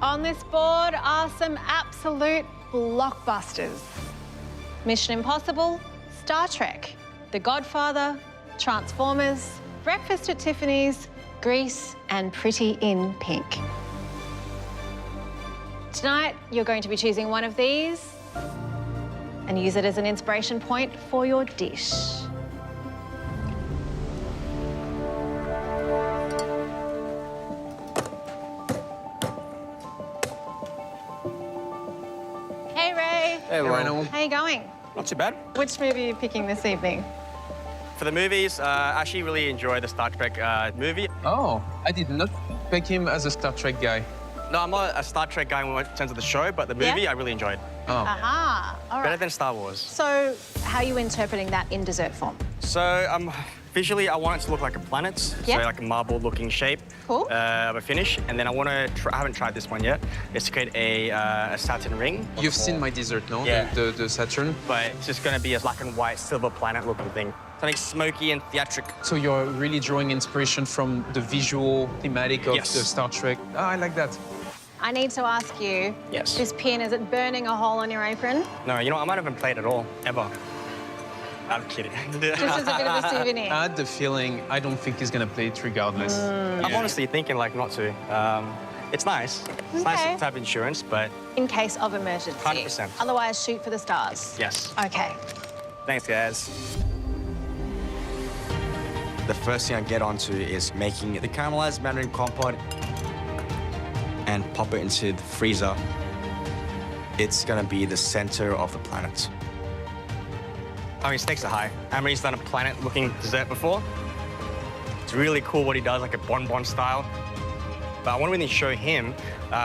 On this board are some absolute blockbusters. Mission Impossible, Star Trek, The Godfather, Transformers, Breakfast at Tiffany's, Grease, and Pretty in Pink. Tonight, you're going to be choosing one of these and use it as an inspiration point for your dish. Hey, Ray. Hey, Reynold. How you going? Not too bad. Which movie are you picking this evening? For the movies, I actually really enjoy the Star Trek movie. Oh, I did not pick him as a Star Trek guy. No, I'm not a Star Trek guy in terms of the show, but the movie Yeah? I really enjoyed. Oh. Aha, all Better right. than Star Wars. So, how are you interpreting that in dessert form? So, visually, I want it to look like a planet. Yeah. So, like a marble-looking shape Cool. of a finish. And then I want to I haven't tried this one yet, is to create a Saturn ring. You've seen my dessert, no? Yeah. The Saturn. But it's just going to be a black and white silver planet-looking thing. Something smoky and theatric. So you're really drawing inspiration from the visual thematic of Yes. the Star Trek. Ah, I like that. I need to ask you, Yes. this pin, is it burning a hole on your apron? No, you know, I might haven't played at all, ever. I'm kidding. Just as a bit of a souvenir. I had the feeling I don't think he's gonna play it regardless. I'm honestly thinking like not to. It's nice. It's Okay. nice to have insurance, but In case of emergency. 100%. Otherwise, shoot for the stars. yes. Okay. Thanks, guys. The first thing I get onto is making the caramelized mandarin compote and pop it into the freezer. It's gonna be the center of the planet. I mean, stakes are high. Amory's done a planet-looking dessert before. It's really cool what he does, like a bonbon style. But I want to really show him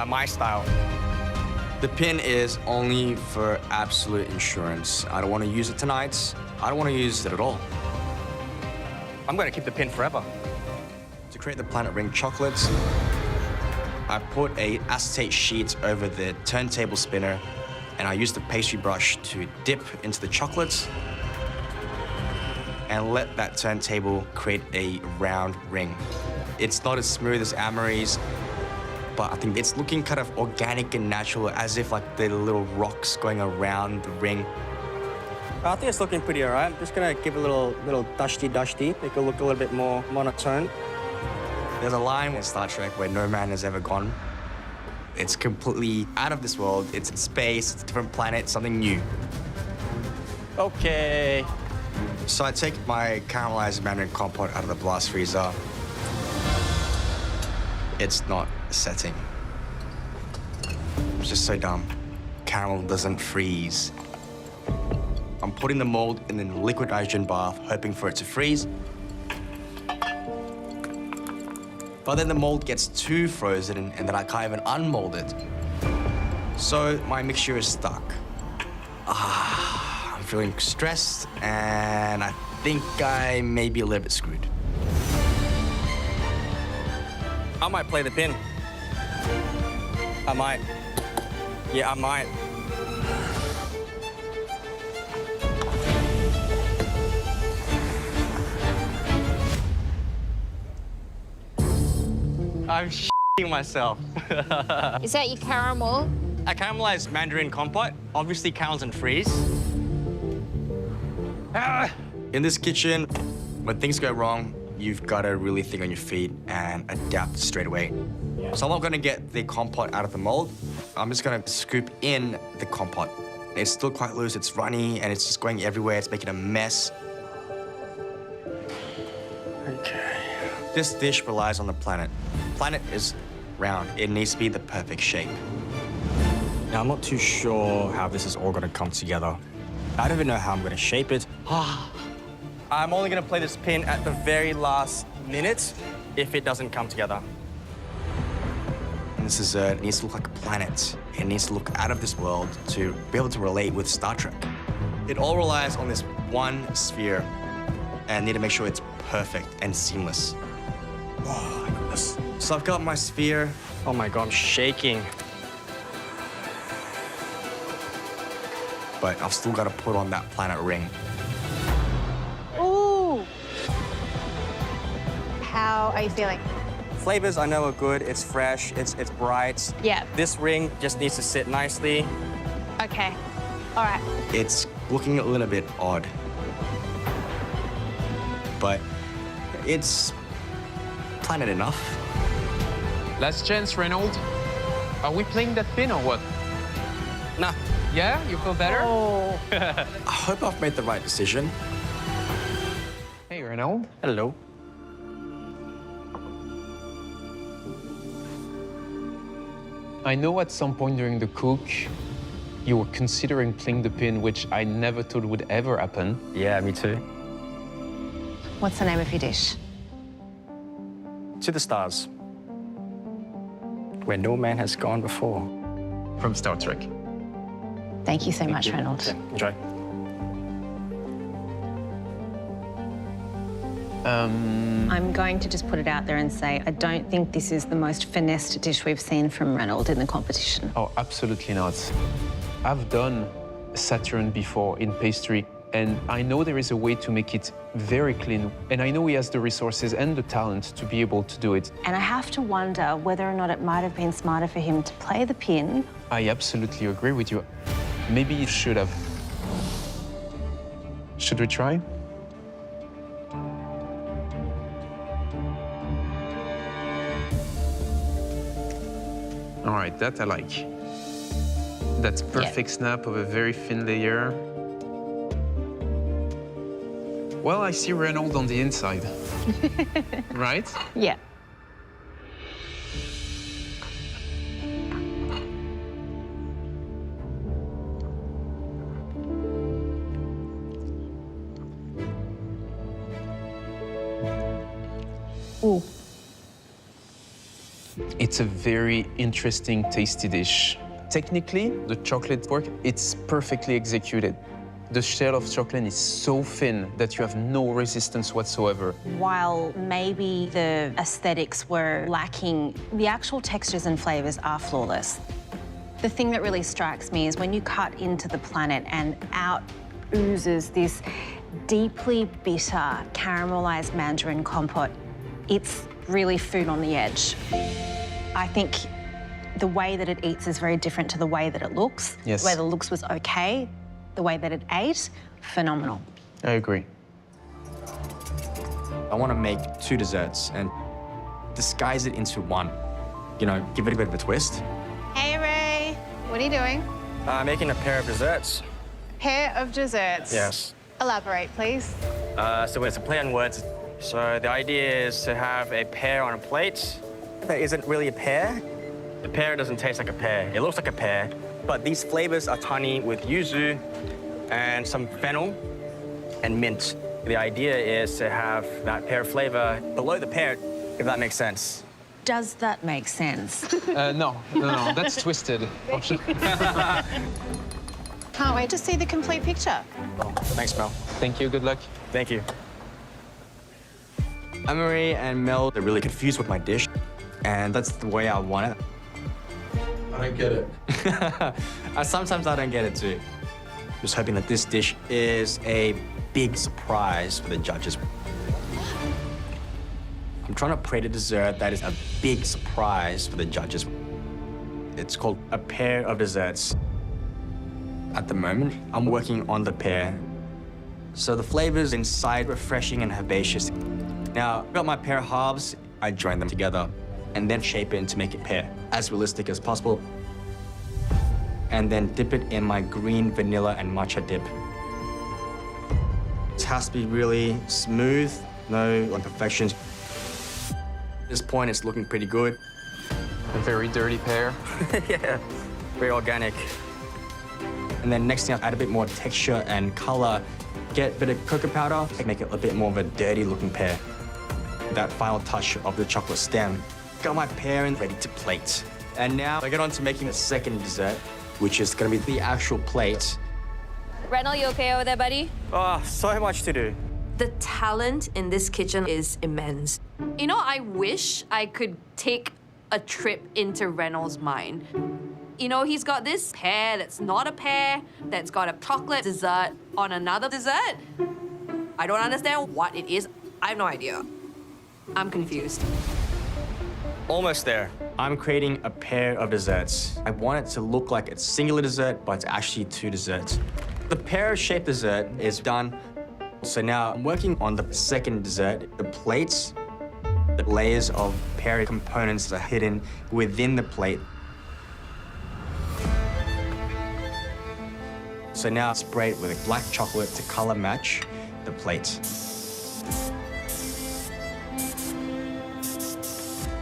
my style. The pin is only for absolute insurance. I don't want to use it tonight. I don't want to use it at all. I'm going to keep the pin forever. To create the planet ring chocolates, I put a acetate sheet over the turntable spinner, and I use the pastry brush to dip into the chocolates and let that turntable create a round ring. It's not as smooth as Amory's, but I think it's looking kind of organic and natural, as if like the little rocks going around the ring. I think it's looking pretty all right. I'm just going to give a little dusty, make it look a little bit more monotone. There's a line in Star Trek where no man has ever gone. It's completely out of this world. It's in space, it's a different planet, something new. Okay. So I take my caramelized mandarin compote out of the blast freezer. It's not setting. It's just so dumb. Caramel doesn't freeze. I'm putting the mold in the liquid nitrogen bath, hoping for it to freeze. But then the mold gets too frozen and then I can't even unmold it. So my mixture is stuck. I'm feeling stressed and I think I may be a little bit screwed. I might play the pin. I might. Yeah, I might. I'm shitting myself. Is that your caramel? A caramelized mandarin compote. Obviously, caramels and freeze. In this kitchen, when things go wrong, you've got to really think on your feet and adapt straight away. So I'm not going to get the compote out of the mold. I'm just going to scoop in the compote. It's still quite loose, it's runny, and it's just going everywhere. It's making a mess. Okay. This dish relies on the planet. Planet is round. It needs to be the perfect shape. Now, I'm not too sure how this is all going to come together. I don't even know how I'm going to shape it. I'm only going to play this pin at the very last minute if it doesn't come together. And this dessert needs to look like a planet. It needs to look out of this world to be able to relate with Star Trek. It all relies on this one sphere, and I need to make sure it's perfect and seamless. Oh, my goodness. So I've got my sphere. Oh my God, I'm shaking. But I've still got to put on that planet ring. Ooh. How are you feeling? flavors I know are good. It's fresh, it's bright. Yeah. This ring just needs to sit nicely. Okay. All right. It's looking a little bit odd. But it's planet enough. Last chance, Reynold. Are we playing that pin or what? Nah. Yeah? You feel better? Oh. I hope I've made the right decision. Hey, Reynold. Hello. I know at some point during the cook, you were considering playing the pin, which I never thought would ever happen. Yeah, me too. What's the name of your dish? To the stars. Where no man has gone before. From Star Trek. Thank you so much, Reynold. Yeah, enjoy. I'm going to just put it out there and say I don't think this is the most finessed dish we've seen from Reynold in the competition. Oh, absolutely not. I've done Saturn before in pastry, and I know there is a way to make it very clean, and I know he has the resources and the talent to be able to do it. And I have to wonder whether or not it might have been smarter for him to play the pin. I absolutely agree with you. Maybe you should have. Should we try? All right, that I like. That's perfect snap of a very thin layer. Well, I see Reynold on the inside. Right? Yeah. Ooh. It's a very interesting, tasty dish. Technically, the chocolate work, it's perfectly executed. The shell of chocolate is so thin that you have no resistance whatsoever. While maybe the aesthetics were lacking, the actual textures and flavors are flawless. The thing that really strikes me is when you cut into the planet and out oozes this deeply bitter caramelized mandarin compote. It's really food on the edge. I think the way that it eats is very different to the way that it looks. Yes. The way the looks was okay. The way that it ate, phenomenal. I agree. I want to make 2 desserts and disguise it into one. You know, give it a bit of a twist. Hey, Ray. What are you doing? Making a pair of desserts. Pair of desserts. Yes. Elaborate, please. So it's a play on words. So the idea is to have a pear on a plate. That isn't really a pear. The pear doesn't taste like a pear. It looks like a pear, but these flavors are tiny with yuzu and some fennel and mint. The idea is to have that pear flavor below the pear, if that makes sense. Does that make sense? No, that's twisted. Can't wait to see the complete picture. Oh, thanks, Mel. Thank you, good luck. Thank you. Anne-Marie and Mel, they're really confused with my dish, and that's the way I want it. I don't get it. Sometimes I don't get it too. Just hoping that this dish is a big surprise for the judges. I'm trying to create a dessert that is a big surprise for the judges. It's called a pair of desserts. At the moment, I'm working on the pear. So the flavors inside refreshing and herbaceous. Now, I've got my pear halves, I join them together and then shape it to make it pear, as realistic as possible. And then dip it in my green vanilla and matcha dip. It has to be really smooth, no imperfections. At this point, it's looking pretty good. A very dirty pear. Yeah, very organic. And then next thing, I'll add a bit more texture and color. Get a bit of cocoa powder, make it a bit more of a dirty looking pear. That final touch of the chocolate stem. Got my pear in, ready to plate. And now I get on to making the second dessert, which is gonna be the actual plate. Reynold, you okay over there, buddy? Oh, so much to do. The talent in this kitchen is immense. You know, I wish I could take a trip into Reynold's mind. You know, he's got this pear that's not a pear, that's got a chocolate dessert on another dessert. I don't understand what it is. I have no idea. I'm confused. Almost there. I'm creating a pair of desserts. I want it to look like it's singular dessert, but it's actually two desserts. The pear-shaped dessert is done. So now I'm working on the second dessert. The plates, the layers of pear components are hidden within the plate. So now I spray it with black chocolate to color match the plate.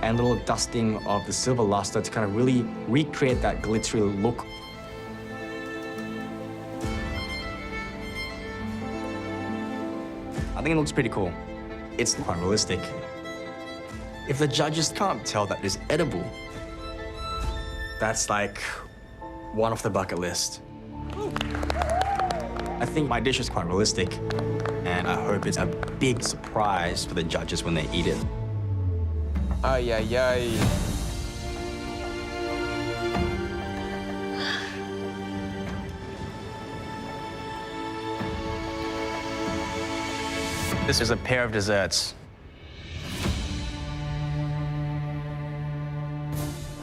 And a little dusting of the silver luster to kind of really recreate that glittery look. I think it looks pretty cool. It's quite realistic. If the judges can't tell that it's edible, that's like one off the bucket list. I think my dish is quite realistic, and I hope it's a big surprise for the judges when they eat it. Ay, ay, ay. This is a pair of desserts.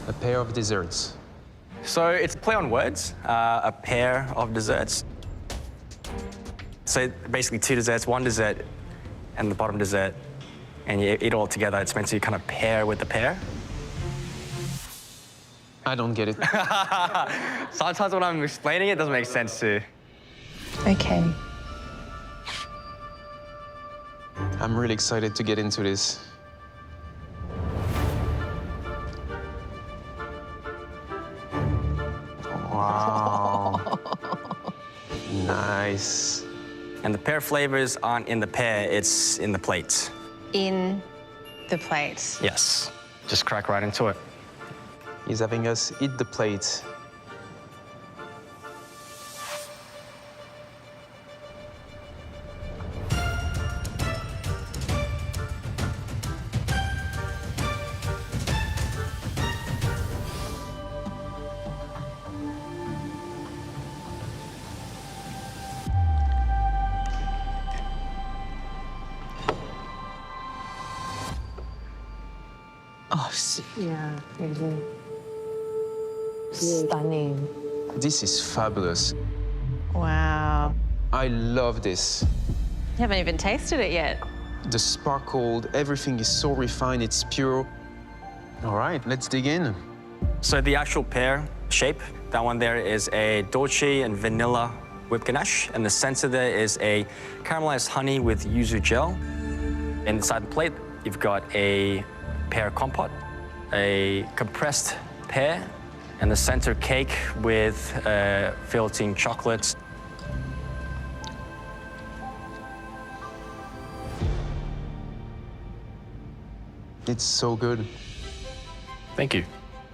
A pair of desserts. So it's a play on words, a pair of desserts. So basically two desserts, one dessert and the bottom dessert, and you eat it all together. It's meant to kind of pair with the pear. I don't get it. Sometimes when I'm explaining it, it doesn't make sense too. Okay. I'm really excited to get into this. Wow. Nice. And the pear flavors aren't in the pear, it's in the plate. In the plate. Yes, just crack right into it. He's having us eat the plate. Oh, yeah, stunning. This is fabulous. Wow. I love this. You haven't even tasted it yet. The sparkled, everything is so refined, it's pure. All right, let's dig in. So the actual pear shape, that one there is a dolce and vanilla whipped ganache, and the center there is a caramelized honey with yuzu gel. Inside the plate, you've got a pear compote, a compressed pear, and the center cake with filled-in chocolates. It's so good. Thank you.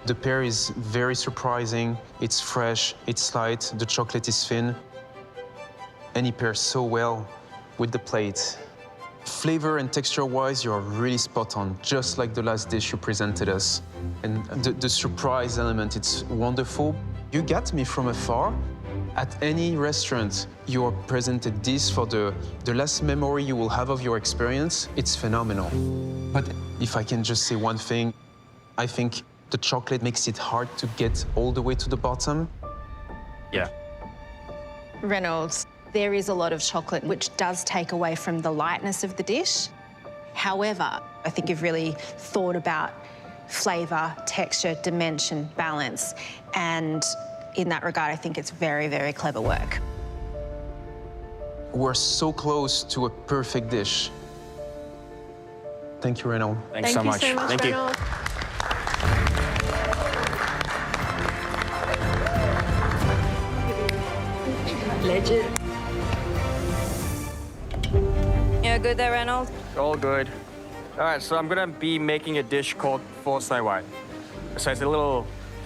The pear is very surprising. It's fresh, it's light, the chocolate is thin. And it pairs so well with the plate. Flavor and texture-wise, you're really spot on, just like the last dish you presented us. And the surprise element, it's wonderful. You got me from afar. At any restaurant, you are presented this for the last memory you will have of your experience. It's phenomenal. But if I can just say one thing, I think the chocolate makes it hard to get all the way to the bottom. Yeah. Reynolds, there is a lot of chocolate, which does take away from the lightness of the dish. However, I think you've really thought about flavour, texture, dimension, balance, and in that regard, I think it's very, very clever work. We're so close to a perfect dish. Thank you, Reynold. Thanks so much. Thank you. Reynolds. Legend. You're good there, Reynold? All good. All right, so I'm gonna be making a dish called Fort Snow White. So it's a little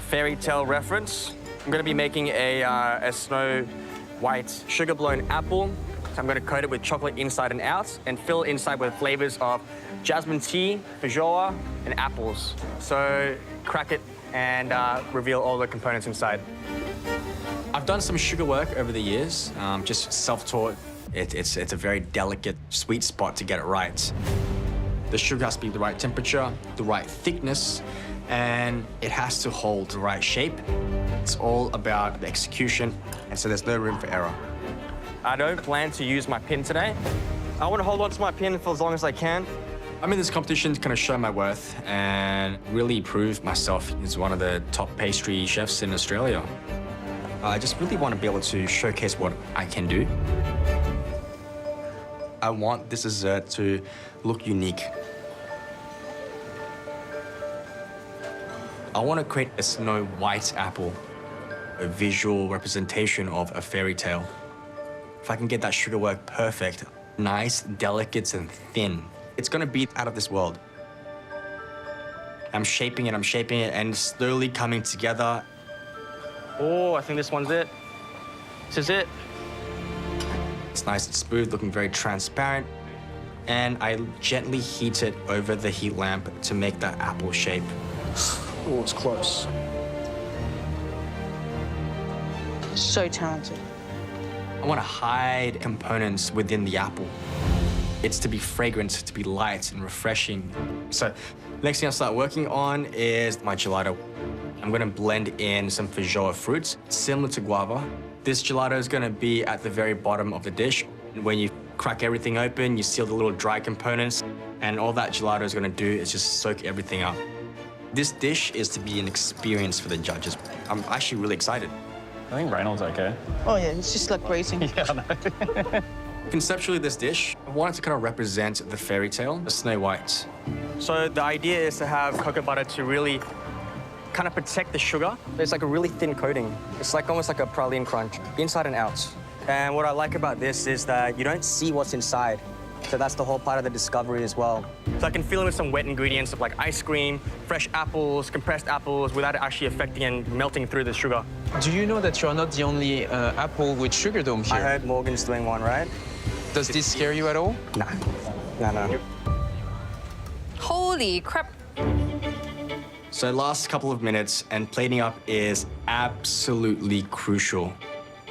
fairy tale reference. I'm gonna be making a snow white sugar-blown apple. So I'm gonna coat it with chocolate inside and out and fill it inside with flavors of jasmine tea, feijoa, and apples. So crack it and reveal all the components inside. I've done some sugar work over the years, just self-taught. It's a very delicate, sweet spot to get it right. The sugar has to be the right temperature, the right thickness, and it has to hold the right shape. It's all about the execution, and so there's no room for error. I don't plan to use my pin today. I want to hold on to my pin for as long as I can. I'm in this competition to kind of show my worth and really prove myself as one of the top pastry chefs in Australia. I just really want to be able to showcase what I can do. I want this dessert to look unique. I want to create a snow white apple, a visual representation of a fairy tale. If I can get that sugar work perfect, nice, delicate, and thin, it's going to be out of this world. I'm shaping it, and slowly coming together. Oh, I think this one's it. This is it. It's nice and smooth, looking very transparent. And I gently heat it over the heat lamp to make that apple shape. Oh, it's close. So talented. I want to hide components within the apple. It's to be fragrant, to be light and refreshing. So next thing I'll start working on is my gelato. I'm going to blend in some feijoa fruits, similar to guava. This gelato is going to be at the very bottom of the dish. When you crack everything open, you seal the little dry components, and all that gelato is going to do is just soak everything up. This dish is to be an experience for the judges. I'm actually really excited. I think Reynold's okay. Oh yeah, it's just like grating. Yeah, I know. Conceptually, this dish, I wanted to kind of represent the fairy tale, the Snow White. So the idea is to have cocoa butter to really kind of protect the sugar. It's like a really thin coating. It's like almost like a praline crunch, inside and out. And what I like about this is that you don't see what's inside. So that's the whole part of the discovery as well. So I can fill in with some wet ingredients of like ice cream, fresh apples, compressed apples, without it actually affecting and melting through the sugar. Do you know that you're not the only apple with sugar dome here? I heard Morgan's doing one, right? Does this scare you at all? Nah. No. Holy crap. So last couple of minutes, and plating up is absolutely crucial.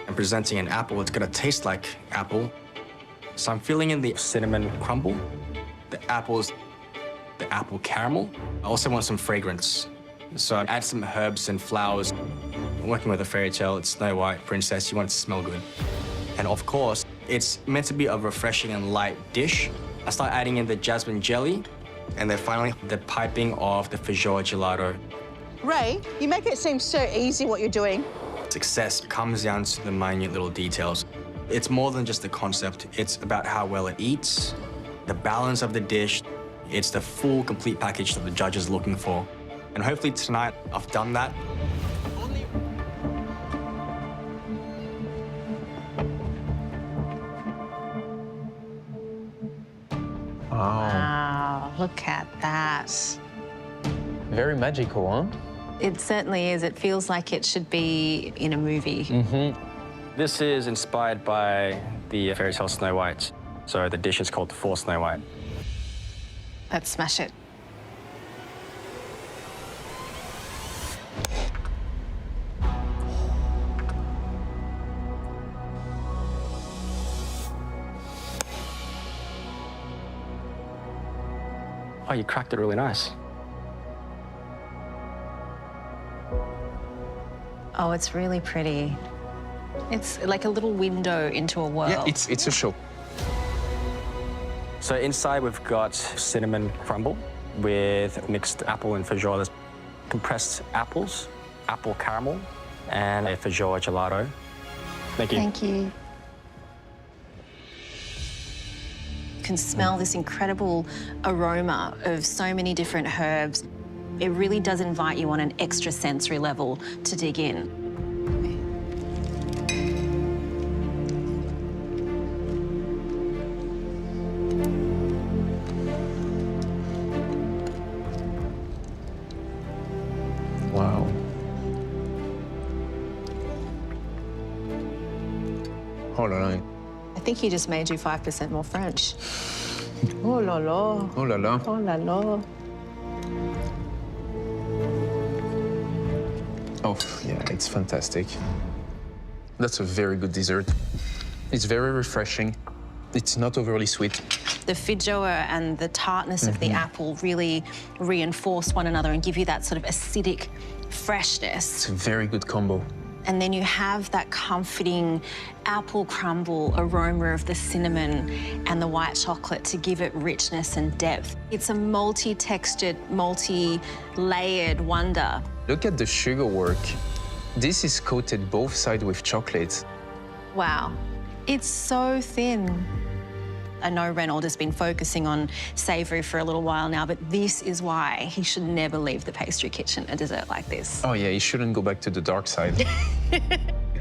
And presenting an apple, it's gonna taste like apple. So I'm filling in the cinnamon crumble, the apples, the apple caramel. I also want some fragrance. So I add some herbs and flowers. I'm working with a fairy tale, it's Snow White princess, you want it to smell good. And of course, it's meant to be a refreshing and light dish. I start adding in the jasmine jelly, and then finally, the piping of the feijoa gelato. Ray, you make it seem so easy what you're doing. Success comes down to the minute little details. It's more than just the concept. It's about how well it eats, the balance of the dish. It's the full, complete package that the judge is looking for. And hopefully tonight, I've done that. Wow, look at that. Very magical, huh? It certainly is. It feels like it should be in a movie. This is inspired by the fairy tale Snow White. So the dish is called For Snow White. Let's smash it. Oh, you cracked it really nice. Oh, it's really pretty. It's like a little window into a world. Yeah, it's a show. So inside we've got cinnamon crumble with mixed apple and feijoa. There's compressed apples, apple caramel, and a feijoa gelato. Thank you. Thank you. You can smell this incredible aroma of so many different herbs. It really does invite you on an extra sensory level to dig in. Wow. Oh la la. I think he just made you 5% more French. Oh la la. Oh la la. Oh la la. Oh, yeah, it's fantastic. That's a very good dessert. It's very refreshing. It's not overly sweet. The feijoa and the tartness of the apple really reinforce one another and give you that sort of acidic freshness. It's a very good combo. And then you have that comforting apple crumble aroma of the cinnamon and the white chocolate to give it richness and depth. It's a multi-textured, multi-layered wonder. Look at the sugar work. This is coated both sides with chocolate. Wow, it's so thin. I know Reynold has been focusing on savoury for a little while now, but this is why he should never leave the pastry kitchen, a dessert like this. Oh yeah, he shouldn't go back to the dark side.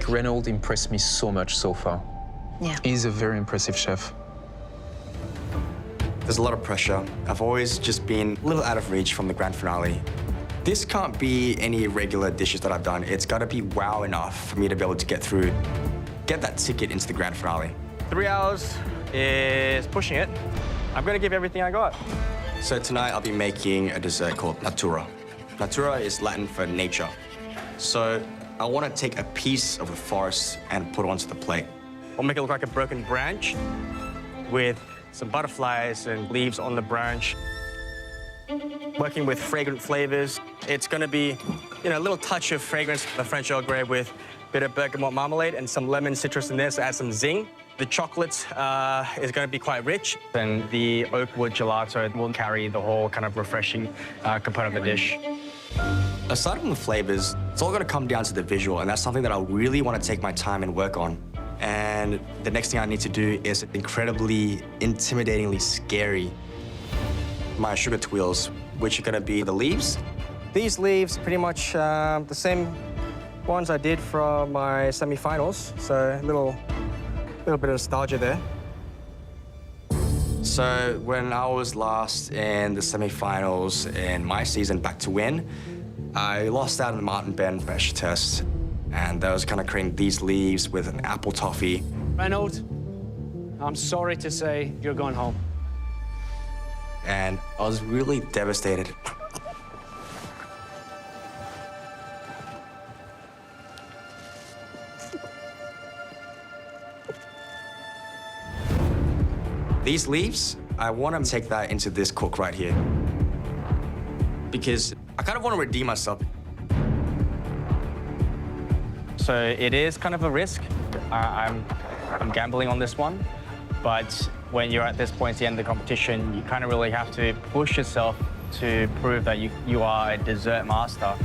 Reynold impressed me so much so far. Yeah. He's a very impressive chef. There's a lot of pressure. I've always just been a little out of reach from the grand finale. This can't be any regular dishes that I've done. It's got to be wow enough for me to be able to get through, get that ticket into the grand finale. 3 hours is pushing it. I'm gonna give everything I got. So tonight I'll be making a dessert called natura. Natura is Latin for nature. So I want to take a piece of the forest and put it onto the plate. I'll make it look like a broken branch with some butterflies and leaves on the branch. Working with fragrant flavors. It's gonna be, you know, a little touch of fragrance, the French Earl Grey with a bit of bergamot marmalade and some lemon citrus in there, so add some zing. The chocolate is going to be quite rich, and the oak wood gelato will carry the whole kind of refreshing component of the dish. Aside from the flavors, it's all going to come down to the visual, and that's something that I really want to take my time and work on. And the next thing I need to do is incredibly, intimidatingly scary. My sugar twirls, which are going to be the leaves. These leaves, pretty much the same ones I did from my semi-finals, so a little bit of nostalgia there. So when I was last in the semi-finals in my season back to win, I lost out in the Martin Ben pressure test, and I was kind of creating these leaves with an apple toffee. Reynold, I'm sorry to say you're going home. And I was really devastated. These leaves, I want to take that into this cook right here. Because I kind of want to redeem myself. So it is kind of a risk. I'm gambling on this one. But when you're at this point at the end of the competition, you kind of really have to push yourself to prove that you are a dessert master.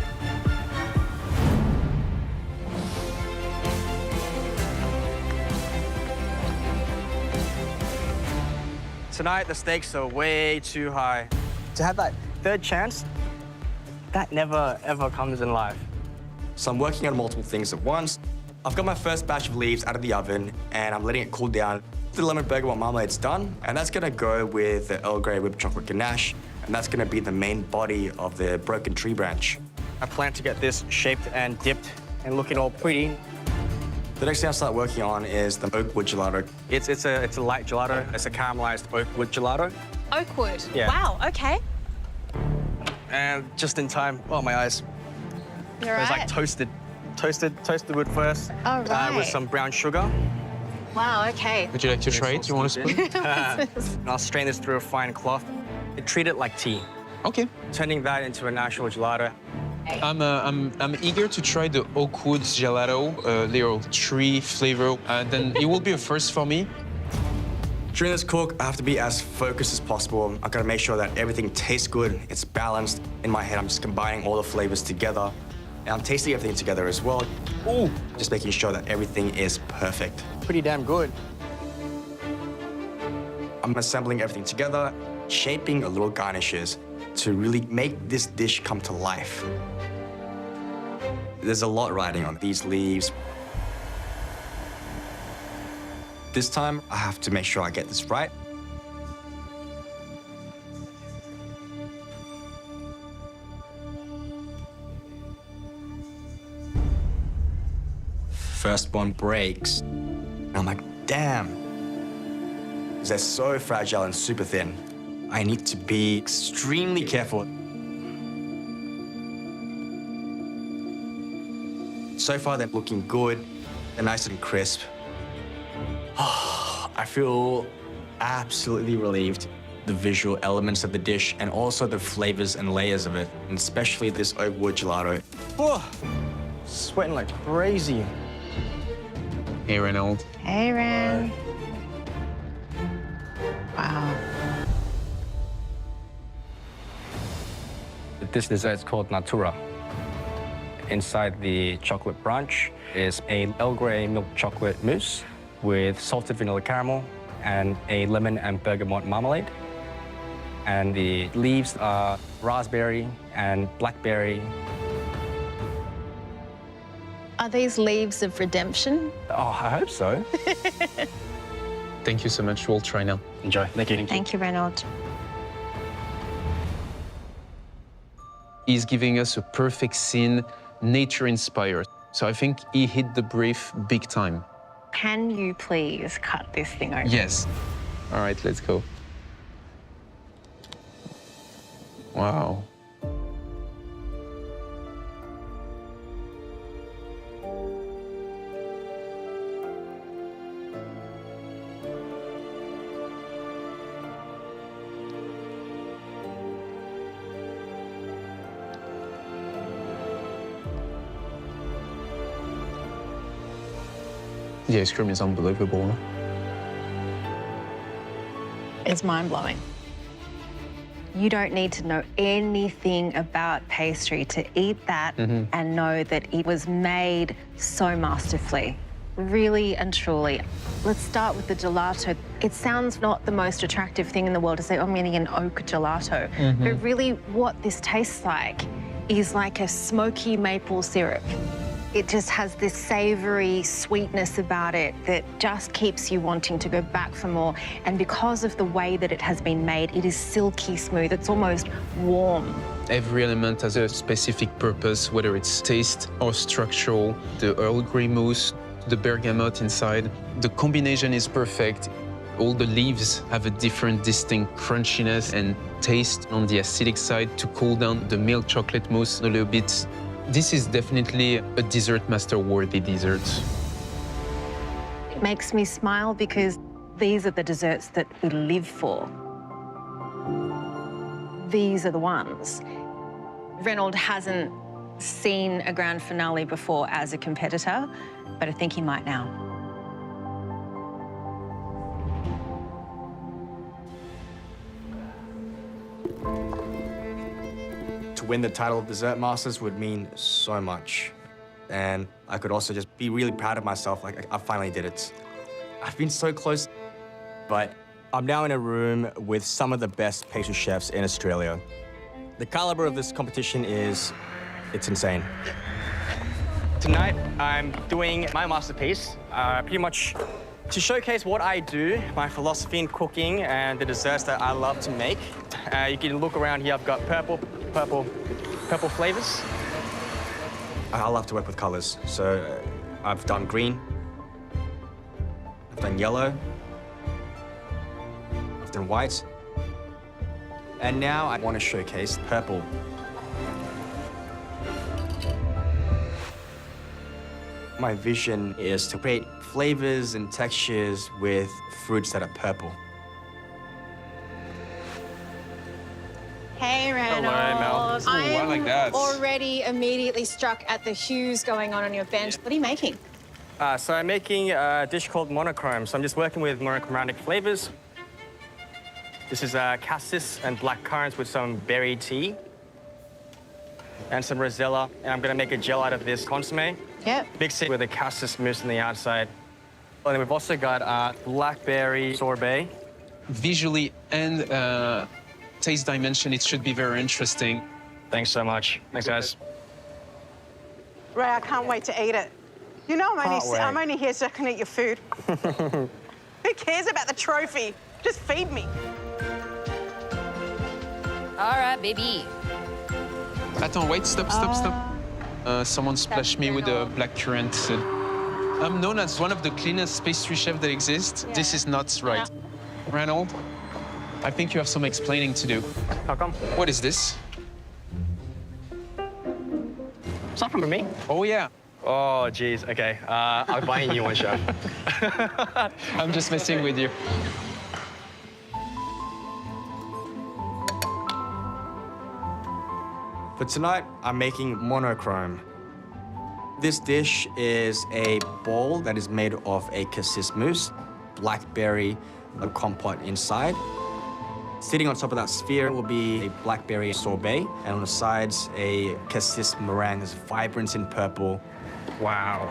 Tonight, the stakes are way too high. To have that third chance, that never, ever comes in life. So I'm working on multiple things at once. I've got my first batch of leaves out of the oven, and I'm letting it cool down. The lemon bergamot marmalade's done, and that's gonna go with the Earl Grey whipped chocolate ganache, and that's gonna be the main body of the broken tree branch. I plan to get this shaped and dipped and looking all pretty. The next thing I start working on is the oak wood gelato. It's a light gelato. It's a caramelized oak wood gelato. Oakwood. Yeah. Wow, okay. And just in time, oh, my eyes. You're It was right. like toasted wood first. Oh, right. With some brown sugar. Wow, okay. Would you like to try it? You want a spoon? And I'll strain this through a fine cloth and treat it like tea. Okay. Turning that into an actual gelato. I'm eager to try the oak wood gelato, little tree flavor. Then it will be a first for me. During this cook, I have to be as focused as possible. I gotta make sure that everything tastes good, it's balanced. In my head, I'm just combining all the flavors together. And I'm tasting everything together as well. Ooh, Just making sure that everything is perfect. pretty damn good. I'm assembling everything together, shaping a little garnishes to really make this dish come to life. There's a lot riding on these leaves. This time, I have to make sure I get this right. First one breaks. And I'm like, damn. They're so fragile and super thin. I need to be extremely careful. So far, they're looking good. They're nice and crisp. I absolutely relieved. The visual elements of the dish and also the flavors and layers of it, and especially this oak wood gelato. Oh, sweating like crazy. Hey, Reynold. Hey, Ren. Wow. This dessert is called Natura. Inside the chocolate brunch is a Earl Grey milk chocolate mousse with salted vanilla caramel and a lemon and bergamot marmalade. And the leaves are raspberry and blackberry. Are these leaves of redemption? Oh, I hope so. Thank you so much. We'll try now. Enjoy. Thank you. Thank you, Reynold. He's giving us a perfect scene, nature-inspired. So I think he hit the brief big time. Can you please cut this thing open? Yes. All right, let's go. Wow. The ice cream is unbelievable. It's mind-blowing. You don't need to know anything about pastry to eat that and know that it was made so masterfully, really and truly. Let's start with the gelato. It sounds not the most attractive thing in the world to say, oh, I'm getting an oak gelato. But really what this tastes like is like a smoky maple syrup. It just has this savoury sweetness about it that just keeps you wanting to go back for more. And because of the way that it has been made, it is silky smooth. It's almost warm. Every element has a specific purpose, whether it's taste or structural. The Earl Grey mousse, the bergamot inside. The combination is perfect. All the leaves have a different distinct crunchiness and taste on the acidic side to cool down the milk chocolate mousse a little bit. This is definitely a dessert master-worthy dessert. It makes me smile because these are the desserts that we live for. These are the ones. Reynold hasn't seen a grand finale before as a competitor, but I think he might now. To win the title of Dessert Masters would mean so much. And I could also just be really proud of myself, like I finally did it. I've been so close, but I'm now in a room with some of the best pastry chefs in Australia. The caliber of this competition it's insane. Tonight, I'm doing my masterpiece, pretty much to showcase what I do, my philosophy in cooking and the desserts that I love to make. You can look around here, I've got purple flavors. I love to work with colors. So I've done green, I've done yellow, I've done white, and now I want to showcase purple. My vision is to create flavors and textures with fruits that are purple. Hey, Reynold. Mel. Ooh, I like that. Already immediately struck at the hues going on your bench. What are you making? So I'm making a dish called Monochrome. So I'm just working with monochromatic flavors. This is cassis and black currants with some berry tea and some rosella. And I'm gonna make a gel out of this consomme. Yep. Mix it with a cassis mousse on the outside. And then we've also got blackberry sorbet. Visually and taste dimension, it should be very interesting. Thanks so much. Thanks, guys. Ray, I can't wait to eat it. You know I'm only here so I can eat your food. Who cares about the trophy? Just feed me. All right, baby. Attends, wait, stop. Someone splashed me with a black currant. I'm known as one of the cleanest pastry chefs that exists. Yeah. This is not right. Yeah. Reynold, I think you have some explaining to do. How come? What is this? It's not from me. Oh, yeah. Oh, geez. Okay. I'll buy a new one, chef. I'm just messing with you. For tonight, I'm making Monochrome. This dish is a bowl that is made of a cassis mousse, blackberry, a compote inside. Sitting on top of that sphere will be a blackberry sorbet, and on the sides, a cassis meringue that's vibrant in purple. Wow.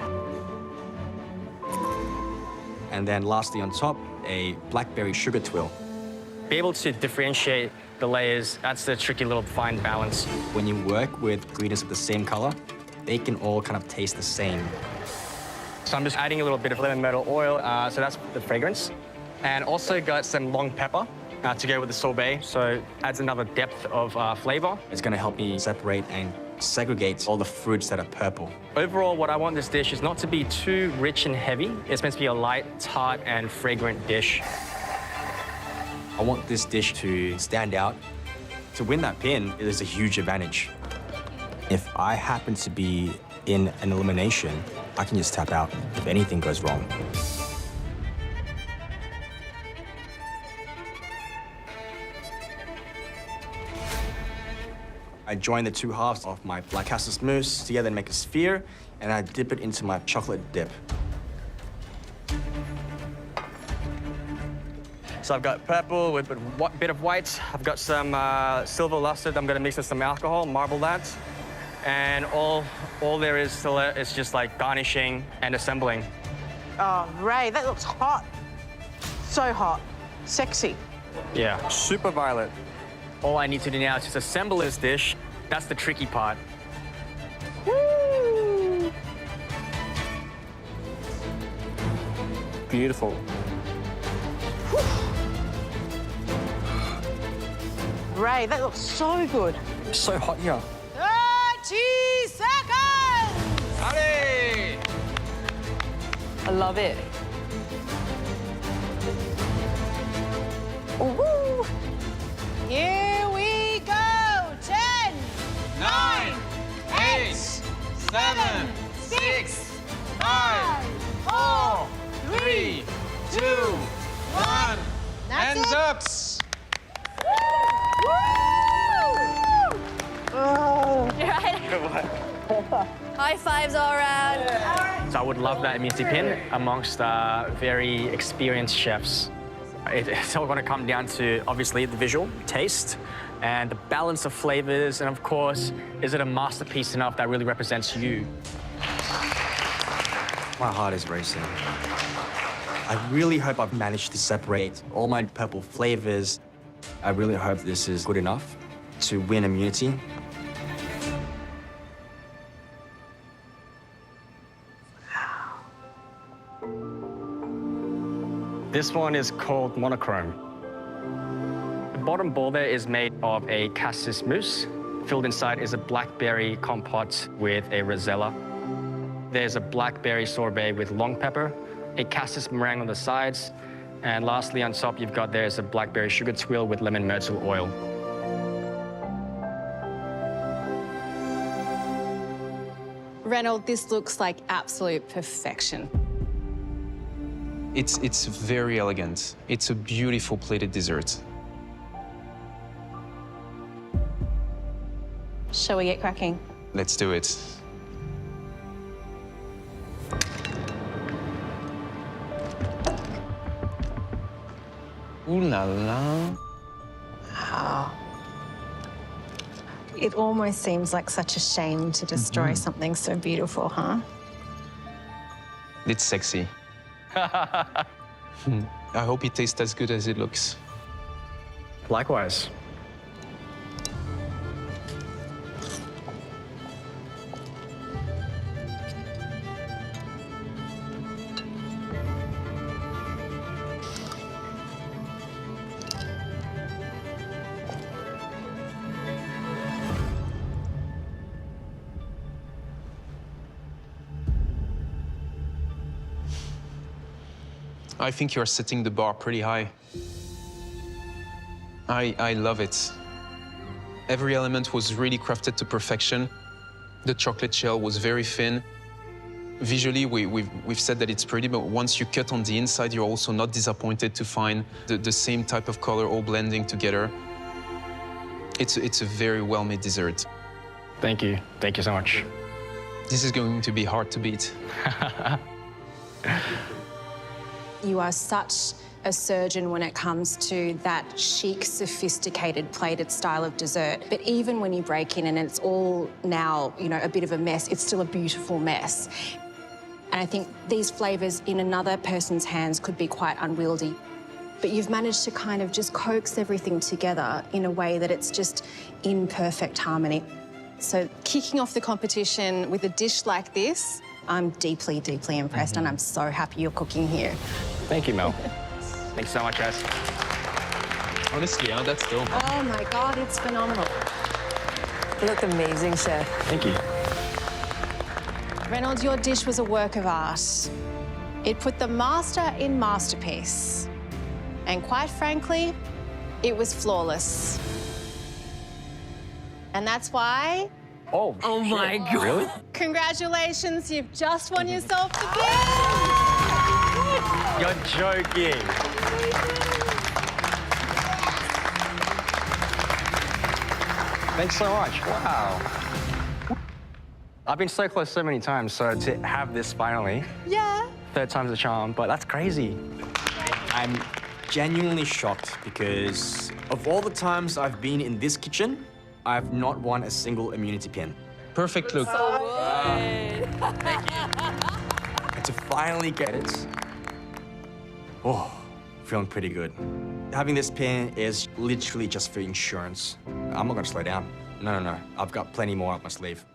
And then lastly on top, a blackberry sugar twill. Be able to differentiate the layers, that's the tricky little fine balance. When you work with ingredients of the same color, they can all kind of taste the same. So I'm just adding a little bit of lemon myrtle oil, so that's the fragrance. And also got some long pepper to go with the sorbet, so adds another depth of flavor. It's gonna help me separate and segregate all the fruits that are purple. Overall, what I want this dish is not to be too rich and heavy. It's meant to be a light, tart, and fragrant dish. I want this dish to stand out. To win that pin, it is a huge advantage. If I happen to be in an elimination, I can just tap out if anything goes wrong. I join the two halves of my black cassis mousse together and make a sphere, and I dip it into my chocolate dip. So I've got purple with a bit of white. I've got some silver luster. I'm gonna mix with some alcohol, marble that. And all there is to it is just like garnishing and assembling. Oh, Ray, that looks hot. So hot. Sexy. Yeah, super violet. All I need to do now is just assemble this dish. That's the tricky part. Woo! Beautiful. Ray, that looks so good. It's so hot here. 30 seconds! Howdy! I love it. Woo! Here we go. 10, 9, 8, 7, 6, 5, 4, 3, 2, 1. Hands up. High fives all around. So I would love that immunity pin amongst very experienced chefs. It's all going to come down to, obviously, the visual, taste, and the balance of flavors, and of course, is it a masterpiece enough that really represents you? My heart is racing. I really hope I've managed to separate all my purple flavors. I really hope this is good enough to win immunity. This one is called Monochrome. The bottom bowl there is made of a cassis mousse. Filled inside is a blackberry compote with a rosella. There's a blackberry sorbet with long pepper, a cassis meringue on the sides, and lastly on top you've got there's a blackberry sugar twill with lemon myrtle oil. Reynold, this looks like absolute perfection. It's very elegant. It's a beautiful plated dessert. Shall we get cracking? Let's do it. Ooh la la. Wow. It almost seems like such a shame to destroy something so beautiful, huh? It's sexy. I hope it tastes as good as it looks. Likewise. I think you're setting the bar pretty high. I love it. Every element was really crafted to perfection. The chocolate shell was very thin. Visually, we've said that it's pretty, but once you cut on the inside, you're also not disappointed to find the same type of color all blending together. It's a very well-made dessert. Thank you. Thank you so much. This is going to be hard to beat. You are such a surgeon when it comes to that chic, sophisticated plated style of dessert. But even when you break in and it's all now, you know, a bit of a mess, it's still a beautiful mess. And I think these flavours in another person's hands could be quite unwieldy. But you've managed to kind of just coax everything together in a way that it's just in perfect harmony. So kicking off the competition with a dish like this, I'm deeply, deeply impressed, and I'm so happy you're cooking here. Thank you, Mel. Thanks so much, guys. Honestly, that's dope. Oh my God, it's phenomenal. You look amazing, chef. Thank you. Reynold, your dish was a work of art. It put the master in masterpiece. And quite frankly, it was flawless. And that's why... Oh my God. Really? Congratulations, you've just won yourself the gift! You're joking. Thanks so much. Wow. I've been so close so many times, so to have this finally, Yeah. third time's the charm, but that's crazy. I'm genuinely shocked because of all the times I've been in this kitchen, I've not won a single immunity pin. Perfect look. And to finally get it, oh, feeling pretty good. Having this pin is literally just for insurance. I'm not gonna slow down. No. I've got plenty more up my sleeve.